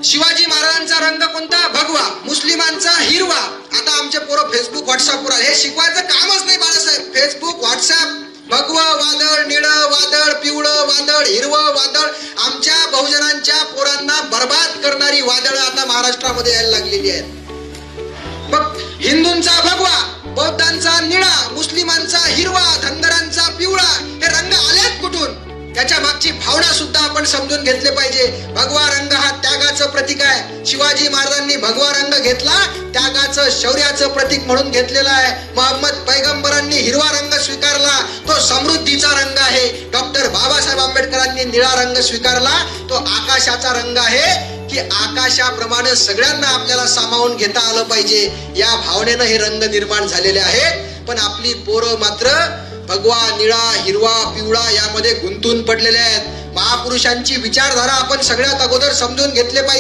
शिवाजी महाराजांचा रंग कोणता? भगवा. मुस्लिमांचा हिरवा. आता आमचे पोरं फेसबुक व्हॉट्सअपवर हे शिकवायचं कामच नाही बाळासाहेब. फेसबुक व्हॉट्सअप, भगवं वादळ, निळं वादळ, पिवळं वादळ, हिरवं वादळ, आमच्या बहुजनांच्या पोरांना बर्बाद करणारी वादळं आता महाराष्ट्रामध्ये यायला लागलेली आहेत. मग हिंदूंचा भगवा, बौद्धांचा निळा, मुस्लिमांचा हिरवा, धनगरांचा पिवळा, हे रंग आलेत कुठून? त्याच्या मागची भावना सुद्धा आपण समजून घेतले पाहिजे. भगवा रंग हा त्यागाचं प्रतीक आहे. शिवाजी महाराजांनी भगवा रंग घेतला, त्यागाचं, शौर्याचं प्रतीक म्हणून घेतलेला आहे. मोहम्मद पैगंबरांनी हिरवा रंग स्वीकारला, तो समृद्धीचा रंग आहे. डॉक्टर बाबासाहेब आंबेडकरांनी निळा रंग स्वीकारला, तो आकाशाचा रंग आहे की आकाशाप्रमाणे सगळ्यांना आपल्याला सामावून घेता आलं पाहिजे. या भावनेनं हे रंग निर्माण झालेले आहेत. पण आपली पोरं मात्र भगवा, निळा, हिरवा, पिवळा यामध्ये गुंतून पडलेले आहेत. महापुरुषांची विचारधारा आपण सगळ्यात अगोदर समजून घेतले पाहिजे.